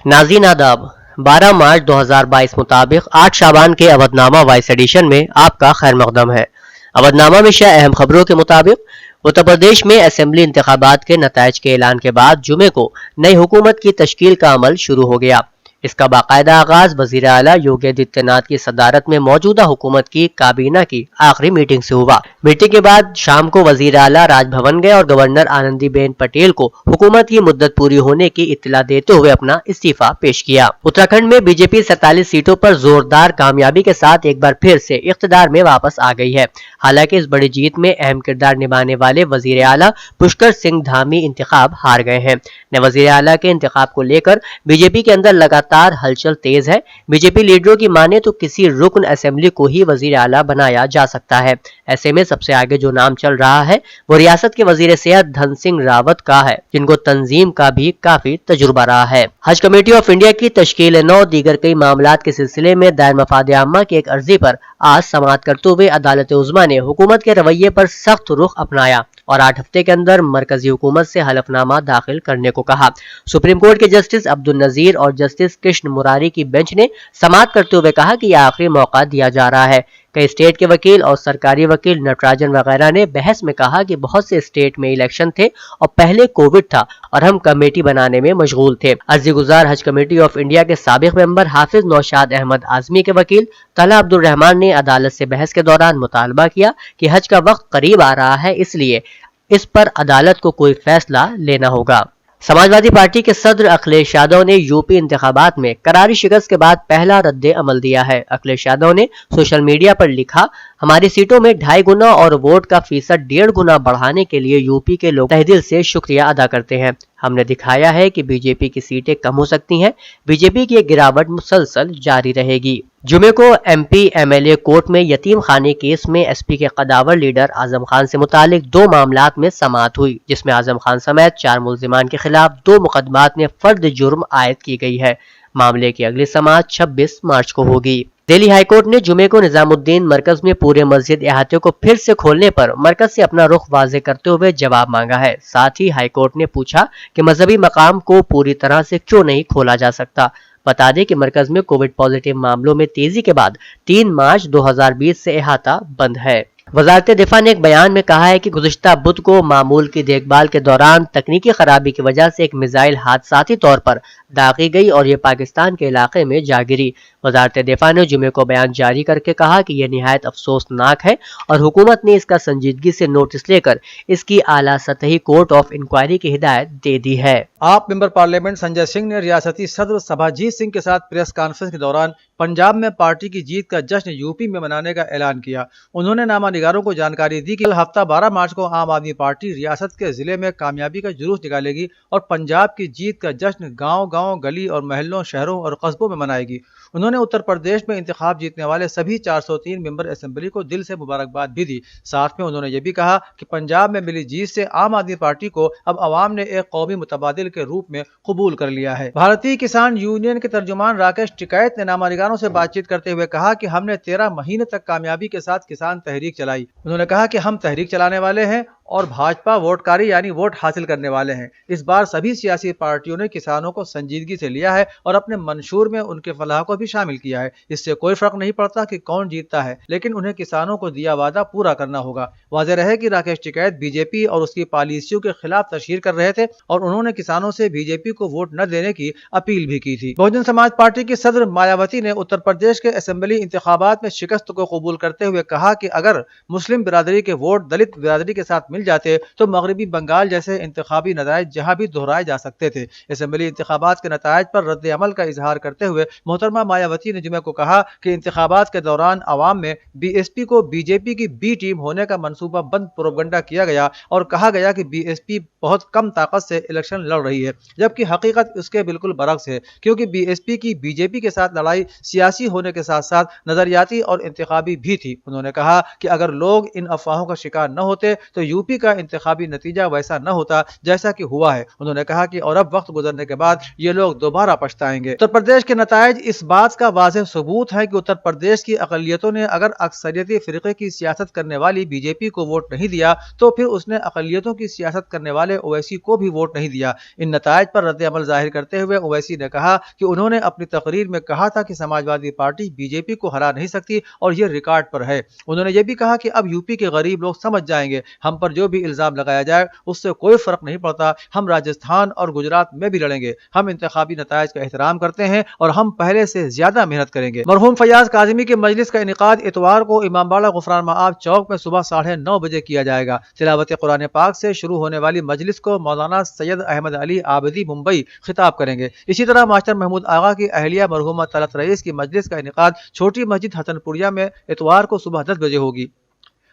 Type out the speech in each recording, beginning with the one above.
नाज़रीन आदाब। 12 मार्च 2022 मुताबिक 8 शाबान के अवधनामा वॉइस एडिशन में आपका खैर मकदम है। अवधनामा में शायद अहम खबरों के मुताबिक उत्तर प्रदेश में असेंबली इंतखाबात के नताइज के ऐलान के बाद जुमे को नई हुकूमत की तश्कील का अमल शुरू हो गया। इसका बाकायदा आगाज वजीर आला योगी आदित्यनाथ की सदारत में मौजूदा हुकूमत की काबीना की आखिरी मीटिंग से हुआ। मीटिंग के बाद शाम को वजीर आला राजभवन गए और गवर्नर आनंदी बेन पटेल को हुकूमत की मुद्दत पूरी होने की इत्तला देते हुए अपना इस्तीफा पेश किया। उत्तराखंड में बीजेपी 47 सीटों पर जोरदार कामयाबी के साथ एक बार फिर से इख्तिदार में वापस आ गई है। हालांकि इस बड़ी जीत में अहम किरदार निभाने वाले वजीर आला पुष्कर सिंह धामी इंतखाब हार गए हैं। नए वजीर आला के इंतखाब को लेकर बीजेपी के अंदर लगातार हलचल तेज है। बीजेपी लीडरों की माने तो किसी रुकन असेंबली को ही वजीर आला बनाया जा सकता है। ऐसे में सबसे आगे जो नाम चल रहा है वो रियासत के वजीर सेहत धन सिंह रावत का है, जिनको तंजीम का भी काफी तजुर्बा रहा है। हज कमेटी ऑफ इंडिया की तश्कील नौ दीगर कई मामलात के सिलसिले में दायर मफाद आम्मा की एक अर्जी पर आज समाअत करते हुए अदालत उज़्मा ने हुकूमत के रवैये पर सख्त रुख अपनाया और 8 हफ्ते के अंदर मरकजी हुकूमत से हलफनामा दाखिल करने को कहा। सुप्रीम कोर्ट के जस्टिस अब्दुल नजीर और जस्टिस कृष्ण मुरारी की बेंच ने समाअत करते हुए कहा कि यह आखिरी मौका दिया जा रहा है। कई स्टेट के वकील और सरकारी वकील नटराजन वगैरह ने बहस में कहा कि बहुत से स्टेट में इलेक्शन थे और पहले कोविड था और हम कमेटी बनाने में मशगूल थे। अर्जी गुजार हज कमेटी ऑफ इंडिया के साबिक मेंबर हाफिज नौशाद अहमद आजमी के वकील तला अब्दुल रहमान ने अदालत से बहस के दौरान मुतालबा किया कि हज का वक्त करीब आ रहा है, इसलिए इस पर अदालत को कोई फैसला लेना होगा। समाजवादी पार्टी के सदर अखिलेश यादव ने यूपी इंतखाबात में करारी शिकस्त के बाद पहला रद्द अमल दिया है। अखिलेश यादव ने सोशल मीडिया पर लिखा, हमारी सीटों में 2.5 गुना और वोट का फीसद 1.5 गुना बढ़ाने के लिए यूपी के लोग तहे दिल से शुक्रिया अदा करते हैं। हमने दिखाया है कि बीजेपी की सीटें कम हो सकती हैं। बीजेपी की गिरावट मुसलसल जारी रहेगी। जुमे को एमपी एमएलए कोर्ट में यतीम खाने केस में एसपी के कदावर लीडर आजम खान से मुतालिक 2 मामलात में समाअत हुई, जिसमें आजम खान समेत 4 मुल्जिमान के खिलाफ 2 मुकदमात में फर्द जुर्म आयद की गई है। मामले की अगली समाअत 26 मार्च को होगी। दिल्ली हाईकोर्ट ने जुमे को निजामुद्दीन मरकज में पूरे मस्जिद अहाते को फिर से खोलने पर मरकज से अपना रुख वाजे करते हुए जवाब मांगा है। साथ ही हाईकोर्ट ने पूछा कि मजहबी मकाम को पूरी तरह से क्यों नहीं खोला जा सकता। बता दें कि मरकज में कोविड पॉजिटिव मामलों में तेजी के बाद 3 मार्च 2020 से अहाता बंद है। वजारत दिफा ने एक बयान में कहा है कि गुज़िश्ता बुध को मामूल की देखभाल के दौरान तकनीकी खराबी की वजह से एक मिसाइल हादसाती तौर पर दागी गई और ये पाकिस्तान के इलाके में जा गिरी। वजारत दिफा ने जुमे को बयान जारी करके कहा कि यह निहायत अफसोसनाक है और हुकूमत ने इसका संजीदगी से नोटिस लेकर इसकी आला सतही कोर्ट ऑफ इंक्वायरी की हिदायत दे दी है। आप मेंबर पार्लियामेंट संजय सिंह ने रियासती सदर सभाजीत सिंह के साथ प्रेस कॉन्फ्रेंस के दौरान पंजाब में पार्टी की जीत का जश्न यूपी में मनाने का ऐलान किया। उन्होंने नामानिगारों को जानकारी दी कि कल हफ्ता 12 मार्च को आम आदमी पार्टी रियासत के जिले में कामयाबी का जुलूस निकालेगी और पंजाब की जीत का जश्न गांव-गांव, गली और महलों, शहरों और कस्बों में मनाएगी। उन्होंने उत्तर प्रदेश में इंतखाब जीतने वाले सभी 403 मेंबर असेंबली को दिल से मुबारकबाद भी दी। साथ में उन्होंने ये भी कहा कि पंजाब में मिली जीत से आम आदमी पार्टी को अब अवाम ने एक कौमी मुतबादिल के रूप में कबूल कर लिया है। भारतीय किसान यूनियन के तर्जुमान राकेश टिकैत ने नामानिगारों से बातचीत करते हुए कहा कि हमने 13 महीने तक कामयाबी के साथ किसान तहरीक चलाई। उन्होंने कहा कि हम तहरीक चलाने वाले हैं और भाजपा वोटकारी यानी वोट हासिल करने वाले हैं। इस बार सभी सियासी पार्टियों ने किसानों को संजीदगी से लिया है और अपने मंशूर में उनके फलाह को भी शामिल किया है। इससे कोई फर्क नहीं पड़ता कि कौन जीतता है, लेकिन उन्हें किसानों को दिया वादा पूरा करना होगा। वाज़ेह रहे कि राकेश टिकैत बीजेपी और उसकी पॉलिसियों के खिलाफ तशहीर कर रहे थे और उन्होंने किसानों से बीजेपी को वोट न देने की अपील भी की थी। बहुजन समाज पार्टी की सदर मायावती ने उत्तर प्रदेश के असेंबली इंतखाबात में शिकस्त को कबूल करते हुए कहा कि अगर मुस्लिम बिरादरी के वोट दलित बिरादरी के साथ मिल जाते तो मगरबी बंगाल जैसे इंतखाबी नताइज जहां भी दोहराए जा सकते थे। असेंबली इंतखाबात के नताइज पर रद्द अमल का इजहार करते हुए मोहतरमा मायावती ने जुमे को कहा कि इंतखाबात के दौरान अवाम में बीएसपी को बीजेपी की बी टीम होने का मंसूबा बंद प्रोपगंडा किया गया और कहा गया कि बीएसपी बहुत कम ताकत से इलेक्शन लड़ रही है, जबकि हकीकत उसके बिल्कुल बरक्स है, क्योंकि बीएसपी की बीजेपी के साथ लड़ाई सियासी होने के साथ साथ नजरियाती और इंतखाबी भी थी। उन्होंने कहा कि अगर लोग इन अफवाहों का शिकार न होते तो यूपी यूपी का इंतखाबी नतीजा वैसा न होता जैसा कि हुआ है। उन्होंने कहा कि और अब वक्त गुजरने के बाद ये लोग दोबारा पछताएंगे। उत्तर प्रदेश के नताइज इस बात का वाज़ेह सबूत है कि उत्तर प्रदेश की अक़लियतों ने अगर अक्सरियती फ़िरक़े की सियासत करने वाली बीजेपी को वोट नहीं दिया तो फिर उसने अक़लियतों की सियासत करने वाले ओवैसी को भी वोट नहीं दिया। इन नताइज पर रद्द अमल जाहिर करते हुए ओवैसी ने कहा कि उन्होंने अपनी तकरीर में कहा था कि समाजवादी पार्टी बीजेपी को हरा नहीं सकती और ये रिकॉर्ड पर है। उन्होंने ये भी कहा कि अब यूपी के गरीब लोग समझ जाएंगे, हम पर जो भी इल्जाम लगाया जाए उससे कोई फर्क नहीं पड़ता, हम राजस्थान और गुजरात में भी लड़ेंगे, हम इंतखाबी नताइज का एहतराम करते हैं और हम पहले से ज्यादा मेहनत करेंगे। मरहूम फयाज काज़मी के मजलिस का इनेकाद इतवार को इमामबाड़ा गुफरान मआब चौक में सुबह 9:30 बजे किया जाएगा। तिलावत कुरान पाक से शुरू होने वाली मजलिस को मौलाना सैयद अहमद अली आबदी मुंबई खिताब करेंगे। इसी तरह मास्टर महमूद आगा की अहलिया मरहूमा तलत रईस की मजलिस का इनेकाद छोटी मस्जिद हसनपुरिया में इतवार को सुबह 10 बजे होगी।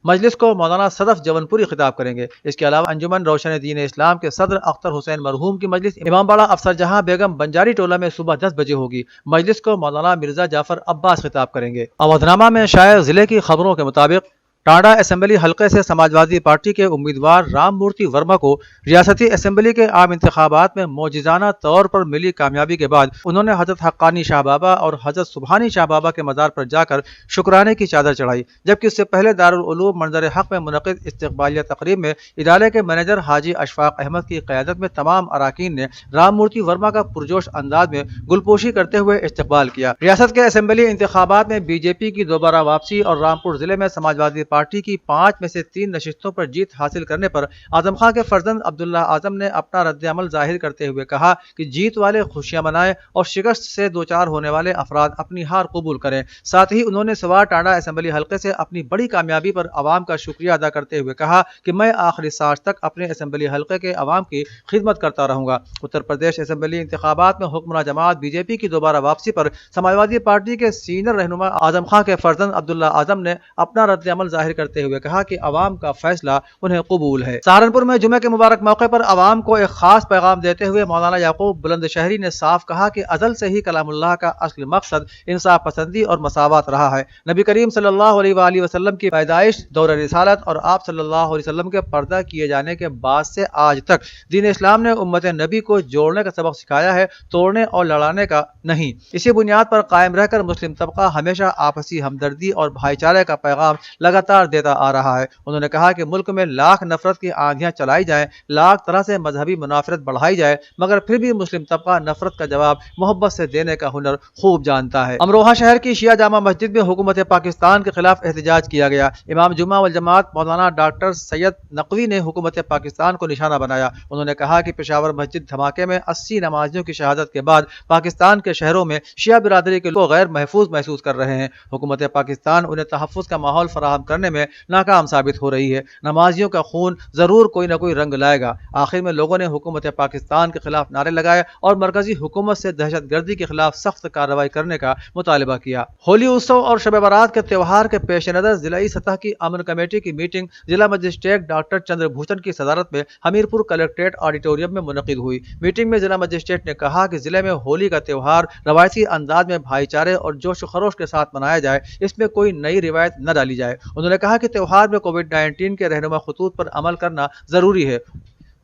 मजलिस को मौलाना सदफ जवनपुरी खिताब करेंगे। इसके अलावा अंजुमन रोशन दीन इस्लाम के सदर अख्तर हुसैन मरहूम की मजलिस इमामबाड़ा अफसर जहां बेगम बंजारी टोला में सुबह 10 बजे होगी। मजलिस को मौलाना मिर्जा जाफर अब्बास खिताब करेंगे। अवधनामा में शायर जिले की खबरों के मुताबिक टांडा असेंबली हलके से समाजवादी पार्टी के उम्मीदवार राम मूर्ति वर्मा को रियासती असेंबली के आम इंतखाबात में मौजिज़ाना तौर पर मिली कामयाबी के बाद उन्होंने हजरत हक्कानी शाह बाबा और हजरत सुबहानी शाह बाबा के मज़ार पर जाकर शुक्राने की चादर चढ़ाई। जबकि इससे पहले दारुल उलूम मंजर हक में मुनक़िद इस्तक़बालिया तक़रीब में इदारे के मैनेजर हाजी अशफाक अहमद की क़यादत में तमाम अराकीन ने राम मूर्ति वर्मा का पुरजोश अंदाज में गुलपोशी करते हुए इस्तक़बाल किया। रियासत के असेंबली इंतखाबात में बीजेपी की दोबारा वापसी और रामपुर जिले में समाजवादी पार्टी की 5 में से 3 नशिस्तों पर जीत हासिल करने पर आजम खां के फर्जंद अब्दुल्ला आजम ने अपना रद्द अमल जाहिर करते हुए कहा कि जीत वाले खुशियां मनाएं और शिकस्त से दो चार होने वाले अफराद अपनी हार कबूल करें। साथ ही उन्होंने सवार टांडा असेंबली हलके से अपनी बड़ी कामयाबी पर अवाम का शुक्रिया अदा करते हुए कहा कि मैं आखिरी सांस तक अपने असेंबली हलके के अवाम की खिदमत करता रहूंगा। उत्तर प्रदेश असेंबली इंतखाबात में हुक्मरां जमात बीजेपी की दोबारा वापसी पर समाजवादी पार्टी के सीनियर रहनुमा आजम खां के फर्जंद अब्दुल्ला आजम ने अपना रद्द अमल जाहिर करते हुए कहा कि अवाम का फैसला उन्हें कबूल है। सहारनपुर में जुमे के मुबारक मौके पर अवाम को एक खास पैगाम देते हुए मौलाना याकूब बुलंदशहरी ने साफ कहा कि अज़ल से ही कलामुल्लाह का असली मकसद इंसाफ पसंदी और मसावत रहा है। नबी करीम सल्लल्लाहु अलैहि वसल्लम की पैदाइश, दौर रिसालत और आप सल्लल्लाहु अलैहि वसल्लम के पर्दा किए जाने के बाद से आज तक दीन इस्लाम ने उम्मत नबी को जोड़ने का सबक सिखाया है, तोड़ने और लड़ाने का नहीं। इसी बुनियाद पर कायम रहकर मुस्लिम तबका हमेशा आपसी हमदर्दी और भाईचारे का पैगाम लगातार देता आ रहा है। उन्होंने कहा कि मुल्क में लाख नफरत की आंधियां चलाई जाएं, लाख तरह से मजहबी मुनाफरत बढ़ाई जाए, मगर फिर भी मुस्लिम तबका नफरत का जवाब मोहब्बत से देने का हुनर खूब जानता है। अमरोहा शहर की शिया जामा मस्जिद में हुकूमत पाकिस्तान के खिलाफ एहतजाज किया गया। इमाम जुम्मा वल जमात मौलाना डॉक्टर सैयद नकवी ने हुकूमत पाकिस्तान को निशाना बनाया। उन्होंने कहा कि पेशावर मस्जिद धमाके में 80 नमाजियों की शहादत के बाद पाकिस्तान के शहरों में शिया बिरादरी के लोग गैर महफूज महसूस कर रहे हैं। हुकूमत पाकिस्तान उन्हें तहफ़्फ़ुज़ का माहौल फराहम करने में नाकाम साबित हो रही है। नमाजियों का खून जरूर कोई ना कोई रंग लाएगा। आखिर में लोगों ने हुकूमत पाकिस्तान के खिलाफ नारे लगाए और मरकजी हुकूमत से दहशत गर्दी के खिलाफ सख्त कार्रवाई करने का मुतालबा किया। होली उत्सव और शब बारात के त्योहार के पेश नजर जिलाई सतह की अमन कमेटी की मीटिंग जिला मजिस्ट्रेट डॉक्टर चंद्रभूषण की सदारत में हमीरपुर कलेक्ट्रेट ऑडिटोरियम में मुनक़िद हुई। मीटिंग में जिला मजिस्ट्रेट ने कहा कि जिले में होली का त्योहार रवायती अंदाज में भाईचारे और जोश खरोश के साथ मनाया जाए, इसमें कोई नई रिवायत न डाली जाए। उन्होंने कहा कि त्योहार में कोविड-19 के रहनुमा खतूत पर अमल करना जरूरी है।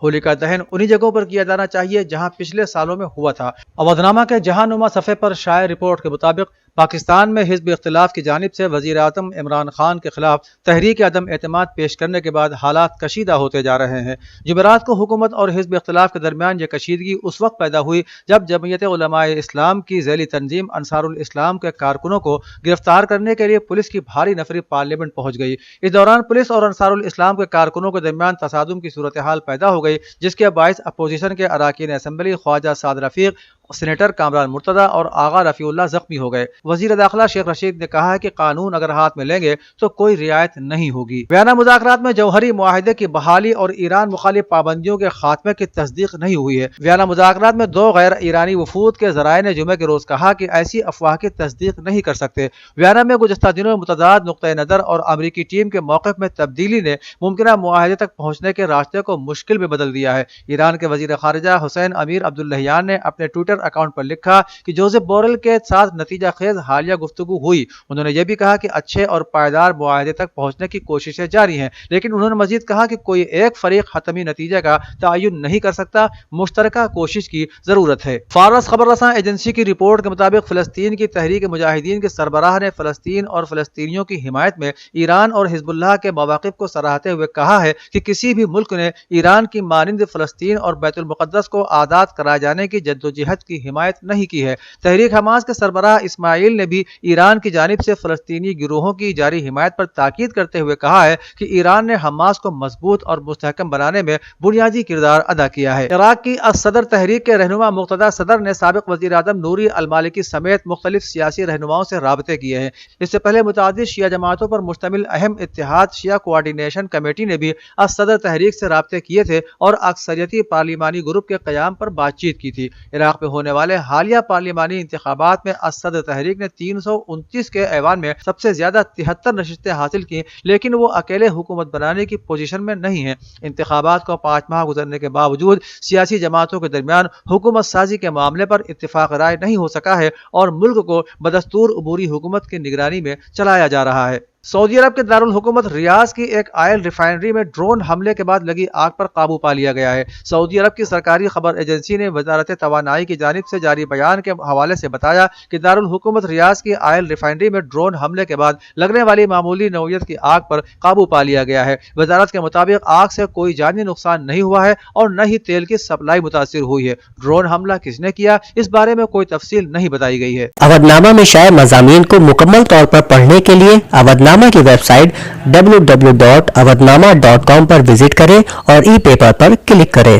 होली का दहन उन्हीं जगहों पर किया जाना चाहिए जहां पिछले सालों में हुआ था। अवधनामा के जहानुमा सफ़े पर शाये रिपोर्ट के मुताबिक पाकिस्तान में हिज़्ब इख्तिलाफ की जानिब से वज़ीर आज़म इमरान खान के खिलाफ तहरीक अदम एतमाद पेश करने के बाद हालात कशीदा होते जा रहे हैं। जुमेरात को हुकूमत और हिज़्ब इख्तिलाफ के दरमियान ये कशीदगी उस वक्त पैदा हुई जब जमयत उलमाए इस्लाम की ज़ैली तंजीम अंसारुल इस्लाम के कारकुनों को गिरफ्तार करने के लिए पुलिस की भारी नफरी पार्लियामेंट पहुंच गई। इस दौरान पुलिस और अंसारुल इस्लाम के कारकुनों के दरमियान तसादुम की सूरत हाल पैदा हो गई, जिसके बायस अपोजिशन के अराकीन असेंबली ख्वाजा साद रफीक, सेनेटर कामरान मुर्तदा और आगा रफीउल्लाह जख्मी हो गए। वजीर दाखिला शेख रशीद ने कहा है कि कानून अगर हाथ में लेंगे तो कोई रियायत नहीं होगी। वियना मुज़ाकरात में जौहरी मुआहिदे की बहाली और ईरान मुखालिफ पाबंदियों के खात्मे की तस्दीक नहीं हुई है। वियना मुज़ाकरात में 2 गैर ईरानी वफूद के ज़राए ने जुमे के रोज कहा कि ऐसी अफवाह की तस्दीक नहीं कर सकते। वियना में गुज़श्ता दिनों में मुतदाद नुक्ता नज़र और अमरीकी टीम के मौक़िफ़ में तब्दीली ने मुमकिना मुआहिदे तक पहुँचने के रास्ते को मुश्किल में बदल दिया है। ईरान के वज़ीर ख़ारिजा हुसैन अमीर अब्दुल्लाहियान ने अपने ट्विटर ٹویٹر اکاؤنٹ پر لکھا کہ جوزف بورل کے ساتھ نتیجہ خیز حالیہ گفتگو ہوئی۔ انہوں نے یہ بھی کہا کہ اچھے اور پائیدار معاہدے تک پہنچنے کی کوششیں جاری ہیں، لیکن انہوں نے مزید کہا کہ کوئی ایک فریق حتمی نتیجے کا تعین نہیں کر سکتا، مشترکہ کوشش کی ضرورت ہے۔ فارس خبر رساں ایجنسی کی رپورٹ کے مطابق فلسطین کی تحریک مجاہدین کے سربراہ نے فلسطین اور فلسطینیوں کی حمایت میں ایران اور حزب اللہ کے مواقف کو سراہتے ہوئے کہا ہے کہ کسی بھی ملک نے ایران کی مانند فلسطین اور بیت المقدس کو آزاد کرائے جانے کی جدوجہد کی حمایت نہیں کی ہے۔ تحریک حماس کے سربراہ اسماعیل نے بھی ایران کی جانب سے فلسطینی گروہوں کی جاری حمایت پر تاکید کرتے ہوئے کہا ہے کہ ایران نے حماس کو مضبوط اور مستحکم بنانے میں بنیادی کردار ادا کیا ہے۔ عراق کی الصدر تحریک کے رہنما مقتدی صدر نے سابق وزیر اعظم نوری المالکی سمیت مختلف سیاسی رہنماؤں سے رابطے کیے ہیں۔ اس سے پہلے متعدد شیعہ جماعتوں پر مشتمل اہم اتحاد شیعہ کوارڈینیشن کمیٹی نے بھی الصدر تحریک سے رابطے کیے تھے اور اکثریتی پارلیمانی گروپ کے قیام پر بات چیت کی تھی۔ عراق میں ہونے والے حالیہ پارلیمانی انتخابات میں الصدر تحریک نے 329 کے ایوان میں سب سے زیادہ 73 نشستیں حاصل کی، لیکن وہ اکیلے حکومت بنانے کی پوزیشن میں نہیں ہیں۔ انتخابات کو 5 ماہ گزرنے کے باوجود سیاسی جماعتوں کے درمیان حکومت سازی کے معاملے پر اتفاق رائے نہیں ہو سکا ہے اور ملک کو بدستور عبوری حکومت کی نگرانی میں چلایا جا رہا ہے۔ سعودی عرب کے دارالحکومت ریاض کی ایک آئل ریفائنری میں ڈرون حملے کے بعد لگی آگ پر قابو پا لیا گیا ہے۔ سعودی عرب کی سرکاری خبر ایجنسی نے وزارت توانائی کی جانب سے جاری بیان کے حوالے سے بتایا کہ دارالحکومت ریاض کی آئل ریفائنری میں ڈرون حملے کے بعد لگنے والی معمولی نوعیت کی آگ پر قابو پا لیا گیا ہے۔ وزارت کے مطابق آگ سے کوئی جانی نقصان نہیں ہوا ہے اور نہ ہی تیل کی سپلائی متاثر ہوئی ہے۔ ڈرون حملہ کس نے کیا، اس بارے میں کوئی تفصیل نہیں بتائی گئی ہے۔ اودھ نامہ میں شائع مضامین کو مکمل طور پر پڑھنے کے لیے اودھ نامہ کی ویب سائٹ www.awadhnama.com پر وزٹ کریں اور ای پیپر پر کلک کریں۔